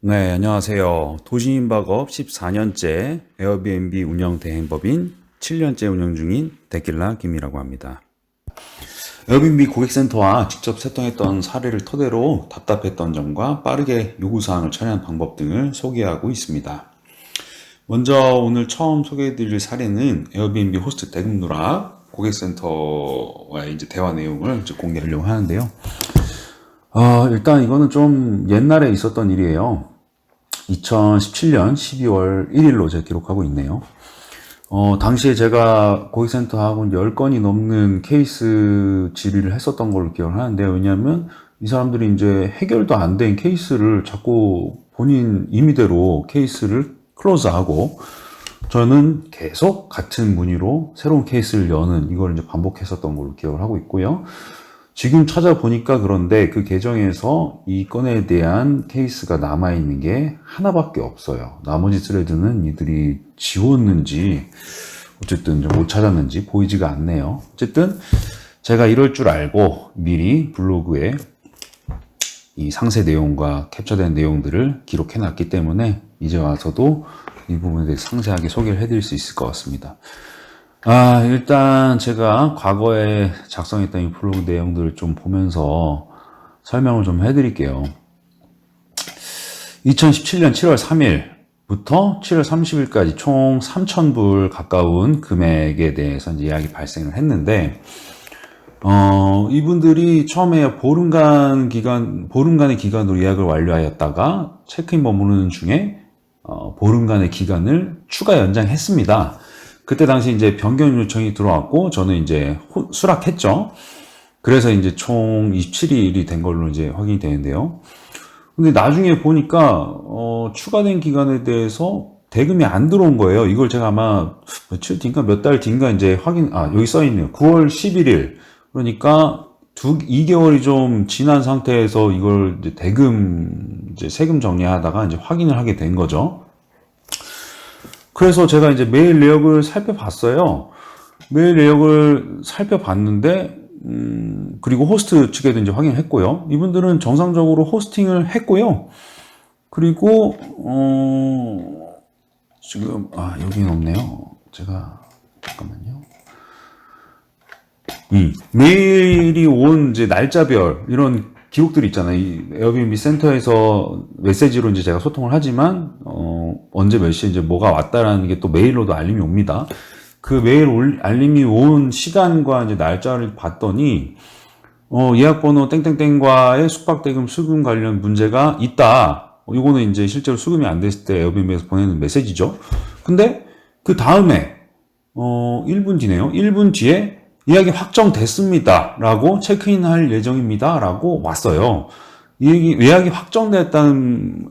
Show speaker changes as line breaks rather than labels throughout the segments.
네, 안녕하세요. 도시인박업 14년째 에어비앤비 운영 대행법인 7년째 운영 중인 데킬라 김이라고 합니다. 에어비앤비 고객센터와 직접 소통했던 사례를 토대로 답답했던 점과 빠르게 요구사항을 처리하는 방법 등을 소개하고 있습니다. 먼저 오늘 처음 소개해드릴 사례는 에어비앤비 호스트 대금 누락 고객센터와의 이제 대화 내용을 이제 공개하려고 하는데요. 일단 이거는 좀 옛날에 있었던 일이에요. 2017년 12월 1일로 제가 기록하고 있네요. 당시에 제가 고객센터하고 10건이 넘는 케이스 질의를 했었던 걸로 기억을 하는데요. 왜냐하면 이 사람들이 이제 해결도 안 된 케이스를 자꾸 본인 임의대로 케이스를 클로즈하고 저는 계속 같은 문의로 새로운 케이스를 여는 이걸 이제 반복했었던 걸로 기억을 하고 있고요. 지금 찾아보니까 그런데 그 계정에서 이 건에 대한 케이스가 남아있는 게 하나밖에 없어요. 나머지 스레드는 이들이 지웠는지 어쨌든 좀 못 찾았는지 보이지가 않네요. 어쨌든 제가 이럴 줄 알고 미리 블로그에 이 상세 내용과 캡처된 내용들을 기록해 놨기 때문에 이제 와서도 이 부분에 대해서 상세하게 소개를 해드릴 수 있을 것 같습니다. 일단 제가 과거에 작성했던 이 블로그 내용들을 좀 보면서 설명을 좀 해드릴게요. 2017년 7월 3일부터 7월 30일까지 총 3,000불 가까운 금액에 대해서 이제 예약이 발생을 했는데, 이분들이 처음에 보름간의 기간으로 예약을 완료하였다가 체크인 머무르는 중에, 보름간의 기간을 추가 연장했습니다. 그때 당시 이제 변경 요청이 들어왔고 저는 이제 수락했죠. 그래서 이제 총 27일이 된 걸로 이제 확인이 되는데요. 근데 나중에 보니까 추가된 기간에 대해서 대금이 안 들어온 거예요. 이걸 제가 아마 며칠 뒤인가 몇 달 뒤인가 이제 여기 써 있네요. 9월 11일. 그러니까 2개월이 좀 지난 상태에서 이걸 이제 이제 세금 정리하다가 이제 확인을 하게 된 거죠. 그래서 제가 이제 메일 내역을 살펴봤어요. 메일 내역을 살펴봤는데, 그리고 호스트 측에도 이제 확인을 했고요. 이분들은 정상적으로 호스팅을 했고요. 그리고, 지금, 여기는 없네요. 잠깐만요. 메일이 온 이제 날짜별, 이런 기록들이 있잖아요. 이 에어비앤비 센터에서 메시지로 이제 제가 소통을 하지만, 언제 몇 시에 이제 뭐가 왔다라는 게 또 메일로도 알림이 옵니다. 그 메일 알림이 온 시간과 이제 날짜를 봤더니, 예약번호 땡땡땡과의 숙박대금 수금 관련 문제가 있다. 이거는 이제 실제로 수금이 안 됐을 때 에어비앤비에서 보내는 메시지죠. 근데 그 다음에, 1분 뒤네요. 1분 뒤에 예약이 확정됐습니다. 라고 체크인할 예정입니다. 라고 왔어요. 예약이 확정됐다는,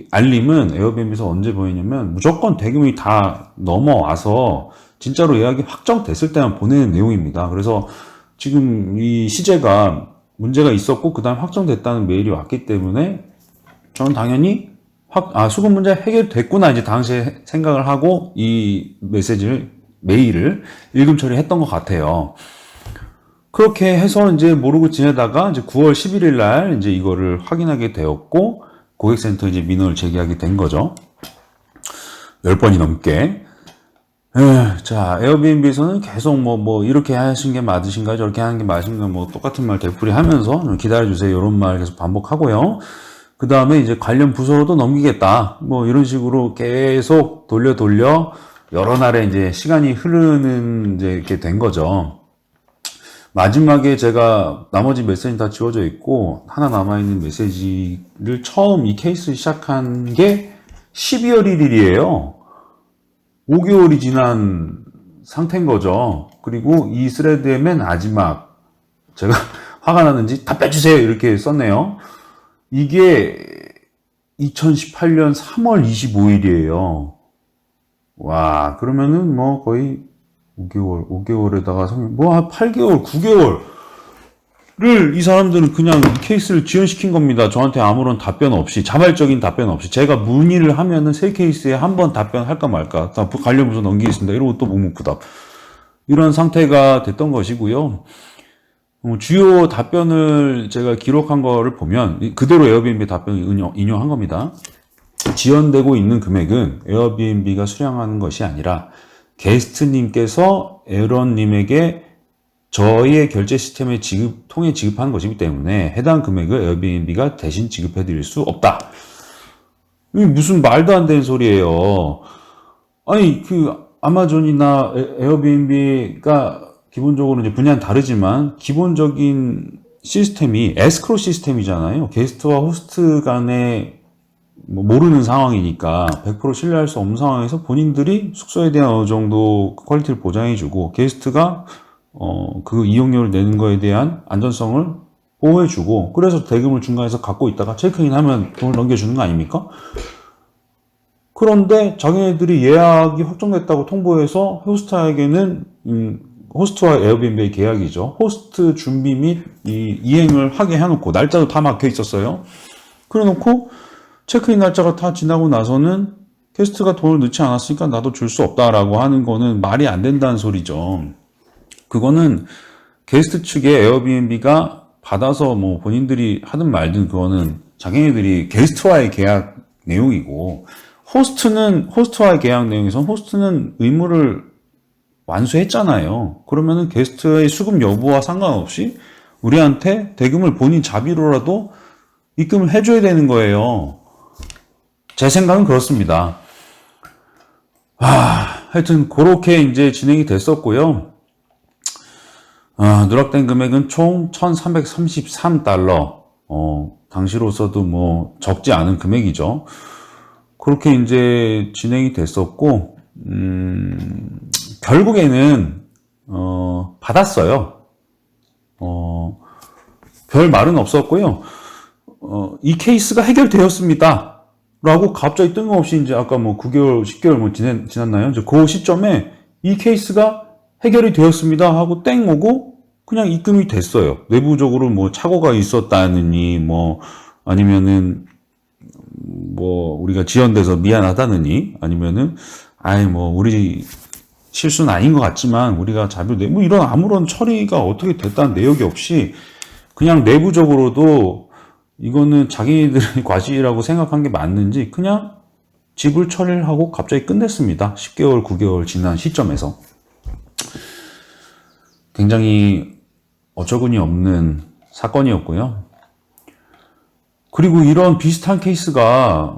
알림은 에어비앤비에서 언제 보이냐면 무조건 대금이 다 넘어와서 진짜로 예약이 확정됐을 때만 보내는 내용입니다. 그래서 지금 이 시제가 문제가 있었고, 그 다음 확정됐다는 메일이 왔기 때문에 저는 당연히 수급 문제 해결됐구나, 이제 당시에 생각을 하고 이 메일을 일금 처리했던 것 같아요. 그렇게 해서 이제 모르고 지내다가 이제 9월 11일 날 이제 이거를 확인하게 되었고, 고객센터 이제 민원을 제기하게 된 거죠. 10번이 넘게. 자, 에어비앤비에서는 계속 이렇게 하신 게 맞으신가요? 저렇게 하는 게 맞으신가요? 똑같은 말 되풀이 하면서 기다려주세요. 이런 말 계속 반복하고요. 그 다음에 이제 관련 부서로도 넘기겠다. 이런 식으로 계속 돌려 여러 날에 이제 시간이 흐르는 이제 이렇게 된 거죠. 마지막에 제가 나머지 메시지는 다 지워져 있고 하나 남아있는 메시지를 처음 이 케이스 시작한 게 12월 1일이에요. 5개월이 지난 상태인 거죠. 그리고 이 스레드의 맨 마지막 제가 화가 나는지 다 빼주세요 이렇게 썼네요. 이게 2018년 3월 25일이에요. 와, 그러면은 거의 5개월에다가 한 8개월, 9개월을 이 사람들은 그냥 케이스를 지연시킨 겁니다. 저한테 아무런 답변 없이, 자발적인 답변 없이. 제가 문의를 하면은 세 케이스에 한 번 답변할까 말까. 다 관련 부서 넘기겠습니다. 이러고 또 묵묵부답. 이런 상태가 됐던 것이고요. 주요 답변을 제가 기록한 거를 보면 그대로 에어비앤비 답변을 인용한 겁니다. 지연되고 있는 금액은 에어비앤비가 수령하는 것이 아니라 게스트님께서 에런님에게 저희의 결제 시스템에 통해 지급하는 것이기 때문에 해당 금액을 에어비앤비가 대신 지급해 드릴 수 없다. 이게 무슨 말도 안 되는 소리예요. 아니, 아마존이나 에어비앤비가 기본적으로 이제 분야는 다르지만 기본적인 시스템이 에스크로 시스템이잖아요. 게스트와 호스트 간에 모르는 상황이니까 100% 신뢰할 수 없는 상황에서 본인들이 숙소에 대한 어느 정도 퀄리티를 보장해주고 게스트가 그 이용료를 내는 거에 대한 안전성을 보호해주고 그래서 대금을 중간에서 갖고 있다가 체크인하면 돈을 넘겨주는 거 아닙니까? 그런데 자기네들이 예약이 확정됐다고 통보해서 호스트에게는 호스트와 에어비앤비의 계약이죠. 호스트 준비 및 이행을 하게 해놓고 날짜도 다 막혀 있었어요. 그래놓고 체크인 날짜가 다 지나고 나서는 게스트가 돈을 넣지 않았으니까 나도 줄 수 없다라고 하는 거는 말이 안 된다는 소리죠. 그거는 게스트 측에 에어비앤비가 받아서 뭐 본인들이 하든 말든 그거는 자기네들이 게스트와의 계약 내용이고 호스트와의 계약 내용에서 호스트는 의무를 완수했잖아요. 그러면은 게스트의 수급 여부와 상관없이 우리한테 대금을 본인 자비로라도 입금을 해줘야 되는 거예요. 제 생각은 그렇습니다. 하여튼 그렇게 이제 진행이 됐었고요. 누락된 금액은 총 1,333달러. 당시로서도 뭐 적지 않은 금액이죠. 그렇게 이제 진행이 됐었고, 결국에는, 받았어요. 별 말은 없었고요. 이 케이스가 해결되었습니다. 라고 갑자기 뜬금없이 이제 아까 뭐 9개월, 10개월 뭐 지났나요? 이제 그 시점에 이 케이스가 해결이 되었습니다 하고 땡 오고 그냥 입금이 됐어요. 내부적으로 뭐 착오가 있었다느니 뭐 아니면은 뭐 우리가 지연돼서 미안하다느니 아니면은 뭐 우리 실수는 아닌 것 같지만 우리가 자료내 뭐 이런 아무런 처리가 어떻게 됐다는 내역이 없이 그냥 내부적으로도 이거는 자기들의 과실이라고 생각한 게 맞는지 그냥 지불 처리를 하고 갑자기 끝냈습니다. 10개월, 9개월 지난 시점에서. 굉장히 어처구니 없는 사건이었고요. 그리고 이런 비슷한 케이스가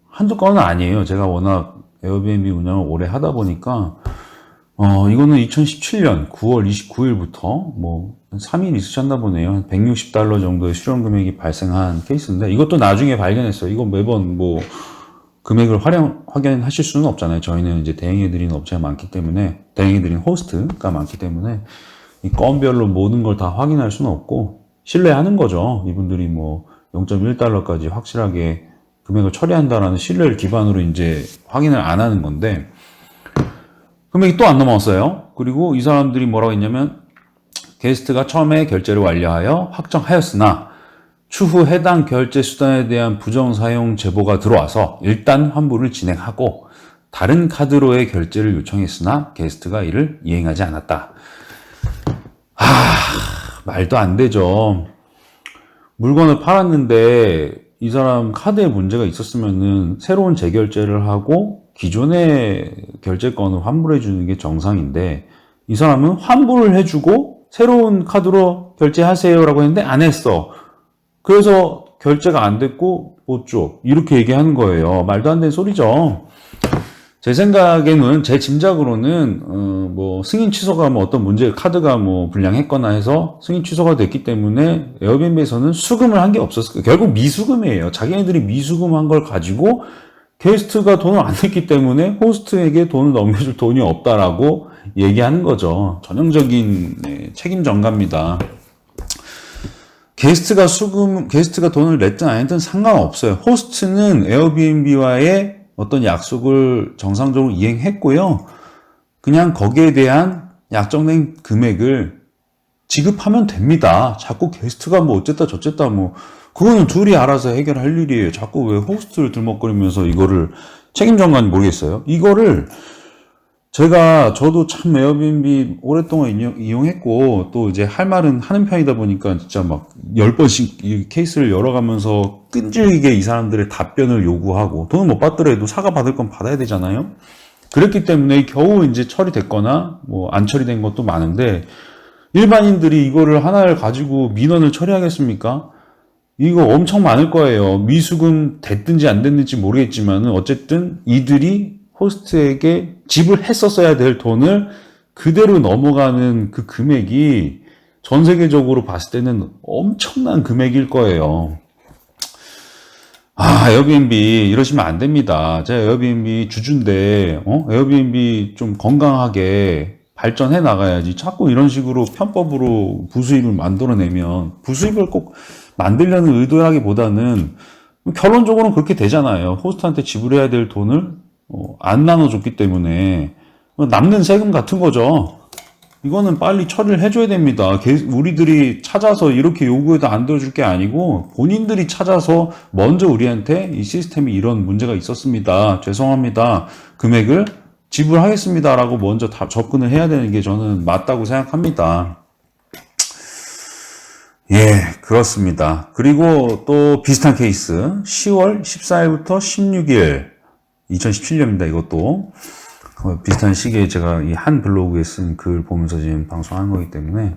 한두 건은 아니에요. 제가 워낙 에어비앤비 운영을 오래 하다 보니까 이거는 2017년 9월 29일부터 뭐 3일 있으셨나 보네요. 한 160달러 정도의 수령 금액이 발생한 케이스인데 이것도 나중에 발견했어요. 이거 매번 뭐 금액을 확인하실 수는 없잖아요. 저희는 이제 대행해드리는 업체가 많기 때문에 대행해드리는 호스트가 많기 때문에 이 건별로 모든 걸 다 확인할 수는 없고 신뢰하는 거죠. 이분들이 뭐 0.1달러까지 확실하게 금액을 처리한다라는 신뢰를 기반으로 이제 확인을 안 하는 건데 금액이 또 안 넘어왔어요. 그리고 이 사람들이 뭐라고 했냐면 게스트가 처음에 결제를 완료하여 확정하였으나 추후 해당 결제 수단에 대한 부정 사용 제보가 들어와서 일단 환불을 진행하고 다른 카드로의 결제를 요청했으나 게스트가 이를 이행하지 않았다. 말도 안 되죠. 물건을 팔았는데 이 사람 카드에 문제가 있었으면은 새로운 재결제를 하고 기존의 결제권을 환불해 주는 게 정상인데 이 사람은 환불을 해주고 새로운 카드로 결제하세요라고 했는데 안 했어. 그래서 결제가 안 됐고 못 줘. 이렇게 얘기하는 거예요. 말도 안 되는 소리죠. 제 생각에는 제 짐작으로는 뭐 승인 취소가 뭐 어떤 문제 카드가 뭐 불량했거나 해서 승인 취소가 됐기 때문에 에어비앤비에서는 수금을 한 게 없었을 거예요. 결국 미수금이에요. 자기네들이 미수금한 걸 가지고 게스트가 돈을 안 냈기 때문에 호스트에게 돈을 넘겨줄 돈이 없다라고 얘기하는 거죠. 전형적인 책임 전가입니다. 게스트가 돈을 냈든 안 냈든 상관없어요. 호스트는 에어비앤비와의 어떤 약속을 정상적으로 이행했고요. 그냥 거기에 대한 약정된 금액을 지급하면 됩니다. 자꾸 게스트가 뭐 어쨌다 저쨌다 뭐 그거는 둘이 알아서 해결할 일이에요. 자꾸 왜 호스트를 들먹거리면서 이거를 책임 전가는 모르겠어요. 이거를 저도 참 에어비앤비 오랫동안 이용했고, 또 이제 할 말은 하는 편이다 보니까 진짜 막 10번씩 이 케이스를 열어가면서 끈질기게 이 사람들의 답변을 요구하고, 돈을 못 받더라도 사과 받을 건 받아야 되잖아요? 그랬기 때문에 겨우 이제 처리됐거나, 뭐 안 처리된 것도 많은데, 일반인들이 이거를 하나를 가지고 민원을 처리하겠습니까? 이거 엄청 많을 거예요. 미수금 됐든지 안 됐는지 모르겠지만은, 어쨌든 이들이 호스트에게 지불했었어야 될 돈을 그대로 넘어가는 그 금액이 전 세계적으로 봤을 때는 엄청난 금액일 거예요. 에어비앤비 이러시면 안 됩니다. 제가 에어비앤비 주주인데, 에어비앤비 좀 건강하게 발전해 나가야지. 자꾸 이런 식으로 편법으로 부수입을 만들어내면, 부수입을 꼭 만들려는 의도라기보다는 결론적으로는 그렇게 되잖아요. 호스트한테 지불해야 될 돈을 안 나눠줬기 때문에 남는 세금 같은 거죠. 이거는 빨리 처리를 해줘야 됩니다. 우리들이 찾아서 이렇게 요구해도 안 들어줄 게 아니고 본인들이 찾아서 먼저 우리한테 이 시스템이 이런 문제가 있었습니다. 죄송합니다. 금액을 지불하겠습니다. 라고 먼저 다 접근을 해야 되는 게 저는 맞다고 생각합니다. 예, 그렇습니다. 그리고 또 비슷한 케이스 10월 14일부터 16일 2017년입니다. 이것도 비슷한 시기에 제가 이 한 블로그에 쓴 글 보면서 지금 방송한 거기 때문에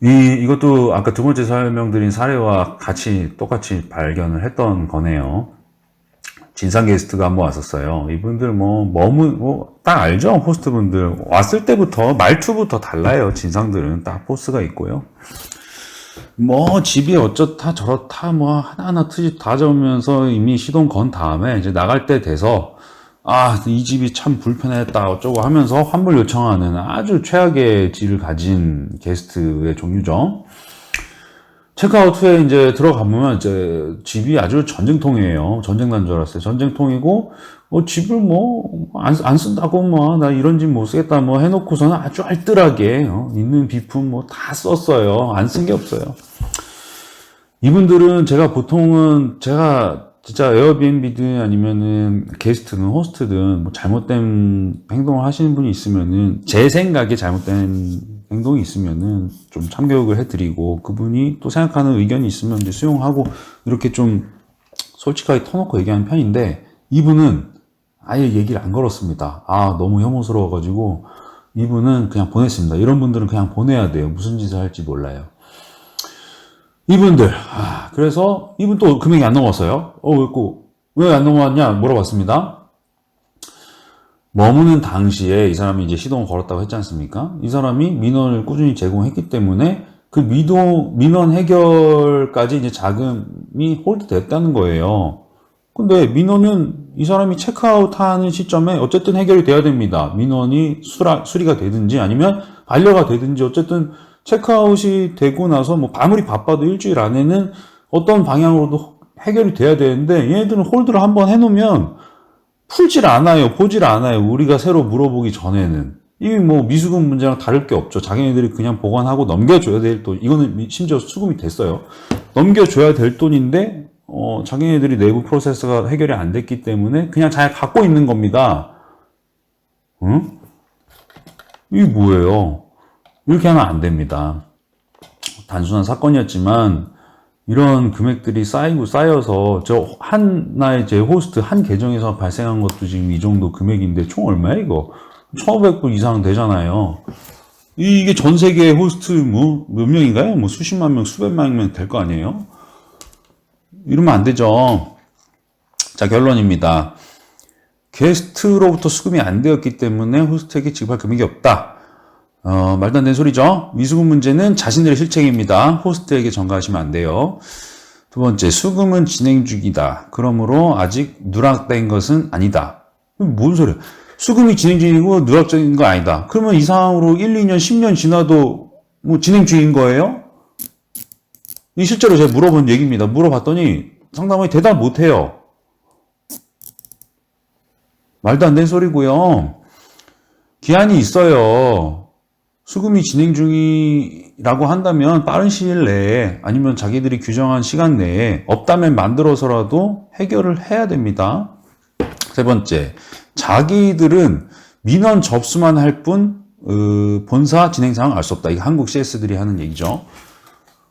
이것도 아까 두 번째 설명드린 사례와 똑같이 발견을 했던 거네요. 진상 게스트가 한번 왔었어요. 이분들 딱 알죠? 호스트분들 왔을 때부터 말투부터 달라요. 진상들은 딱 포스가 있고요. 집이 어쩌다 저렇다 하나하나 트집 다 적으면서 이미 시동 건 다음에 이제 나갈 때 돼서 이 집이 참 불편했다 어쩌고 하면서 환불 요청하는 아주 최악의 질을 가진 게스트의 종류죠. 체크아웃 후에 이제 들어가보면 이제 집이 아주 전쟁통이에요. 전쟁 난 줄 알았어요. 전쟁통이고 집을 안 쓴다고 나 이런 집 못 쓰겠다 해놓고서는 아주 알뜰하게 있는 비품 다 썼어요. 안 쓴 게 없어요. 이분들은 제가 진짜 에어비앤비든 아니면은 게스트든 호스트든 잘못된 행동을 하시는 분이 있으면은 제 생각에 잘못된 행동이 있으면은 좀 참교육을 해드리고 그분이 또 생각하는 의견이 있으면 이제 수용하고 이렇게 좀 솔직하게 터놓고 얘기하는 편인데 이분은 아예 얘기를 안 걸었습니다. 너무 혐오스러워가지고 이분은 그냥 보냈습니다. 이런 분들은 그냥 보내야 돼요. 무슨 짓을 할지 몰라요. 이분들 그래서 이분 또 금액이 안 넘었어요. 왜 안 넘어왔냐 물어봤습니다. 머무는 당시에 이 사람이 이제 시동을 걸었다고 했지 않습니까? 이 사람이 민원을 꾸준히 제공했기 때문에 그 민원 해결까지 이제 자금이 홀드됐다는 거예요. 근데 민원은 이 사람이 체크아웃 하는 시점에 어쨌든 해결이 돼야 됩니다. 민원이 수리가 되든지 아니면 반려가 되든지 어쨌든 체크아웃이 되고 나서 아무리 바빠도 일주일 안에는 어떤 방향으로도 해결이 돼야 되는데 얘네들은 홀드를 한번 해놓으면 풀질 않아요. 보질 않아요. 우리가 새로 물어보기 전에는. 이게 미수금 문제랑 다를 게 없죠. 자기네들이 그냥 보관하고 넘겨줘야 될 돈. 이거는 심지어 수금이 됐어요. 넘겨줘야 될 돈인데 자기네들이 내부 프로세스가 해결이 안 됐기 때문에 그냥 잘 갖고 있는 겁니다. 응? 이게 뭐예요? 이렇게 하면 안 됩니다. 단순한 사건이었지만 이런 금액들이 쌓여서 저 하나의 제 호스트 한 계정에서 발생한 것도 지금 이 정도 금액인데 총 얼마야 이거? 1,500불 이상 되잖아요. 이게 전 세계 호스트 몇 명인가요? 수십만 명, 수백만 명 될 거 아니에요? 이러면 안 되죠. 자, 결론입니다. 게스트로부터 수금이 안 되었기 때문에 호스트에게 지급할 금액이 없다. 말도 안 되는 소리죠. 미수금 문제는 자신들의 실책입니다. 호스트에게 전가하시면 안 돼요. 두 번째, 수금은 진행 중이다. 그러므로 아직 누락된 것은 아니다. 뭔 소리야? 수금이 진행 중이고 누락된 거 아니다. 그러면 이 상황으로 1, 2년, 10년 지나도 진행 중인 거예요? 이 실제로 제가 물어본 얘기입니다. 물어봤더니 상담원이 대답 못 해요. 말도 안 되는 소리고요. 기한이 있어요. 수금이 진행 중이라고 한다면 빠른 시일 내에 아니면 자기들이 규정한 시간 내에 없다면 만들어서라도 해결을 해야 됩니다. 세 번째, 자기들은 민원 접수만 할 뿐, 본사 진행 상황 알 수 없다. 이게 한국 CS들이 하는 얘기죠.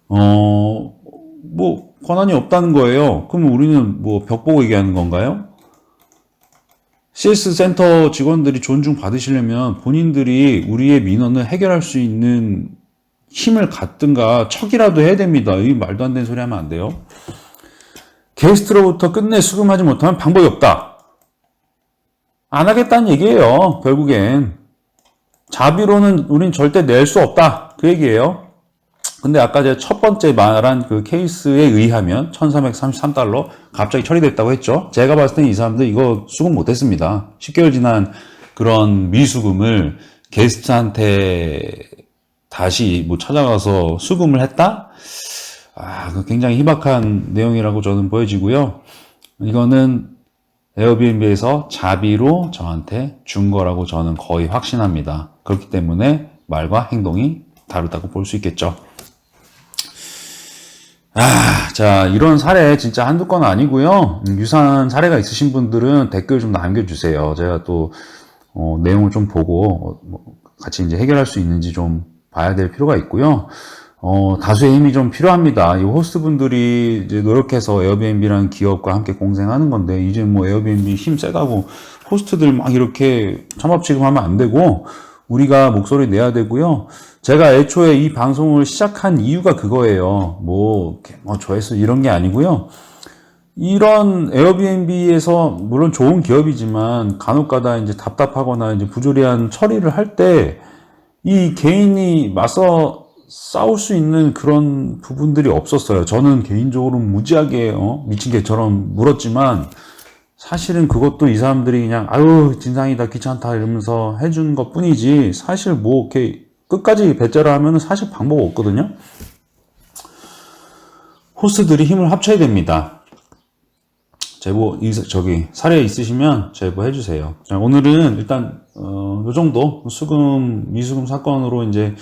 뭐, 권한이 없다는 거예요. 그럼 우리는 뭐 벽 보고 얘기하는 건가요? CS 센터 직원들이 존중 받으시려면 본인들이 우리의 민원을 해결할 수 있는 힘을 갖든가 척이라도 해야 됩니다. 이 말도 안 되는 소리 하면 안 돼요. 게스트로부터 끝내 수금하지 못하면 방법이 없다. 안 하겠다는 얘기예요. 결국엔. 자비로는 우린 절대 낼 수 없다. 그 얘기예요. 근데 아까 제가 첫 번째 말한 그 케이스에 의하면 1333달러 갑자기 처리됐다고 했죠. 제가 봤을 때 이 사람들 이거 수금 못했습니다. 10개월 지난 그런 미수금을 게스트한테 다시 뭐 찾아가서 수금을 했다? 그 굉장히 희박한 내용이라고 저는 보여지고요. 이거는 에어비앤비에서 자비로 저한테 준 거라고 저는 거의 확신합니다. 그렇기 때문에 말과 행동이 다르다고 볼 수 있겠죠. 자, 이런 사례 진짜 한두 건 아니고요. 유사한 사례가 있으신 분들은 댓글 좀 남겨주세요. 제가 또 내용을 좀 보고 같이 이제 해결할 수 있는지 좀 봐야 될 필요가 있고요. 다수의 힘이 좀 필요합니다. 이 호스트 분들이 이제 노력해서 에어비앤비라는 기업과 함께 공생하는 건데, 이제 뭐 에어비앤비 힘 세다고 호스트들 막 이렇게 찬밥 취급하면 안 되고, 우리가 목소리 내야 되고요. 제가 애초에 이 방송을 시작한 이유가 그거예요. 뭐 조회수 이런 게 아니고요. 이런 에어비앤비에서 물론 좋은 기업이지만 간혹가다 이제 답답하거나 이제 부조리한 처리를 할 때 이 개인이 맞서 싸울 수 있는 그런 부분들이 없었어요. 저는 개인적으로 무지하게 미친 개처럼 물었지만 사실은 그것도 이 사람들이 그냥 아유 진상이다 귀찮다 이러면서 해준 것 뿐이지 사실 뭐 이렇게 끝까지 배째라 하면은 사실 방법 없거든요. 호스트들이 힘을 합쳐야 됩니다. 제보 사례 있으시면 제보해 주세요. 자, 오늘은 일단 요 정도 미수금 사건으로 이제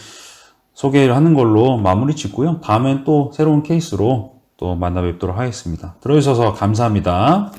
소개를 하는 걸로 마무리 짓고요. 다음엔 또 새로운 케이스로 또 만나 뵙도록 하겠습니다. 들어주셔서 감사합니다.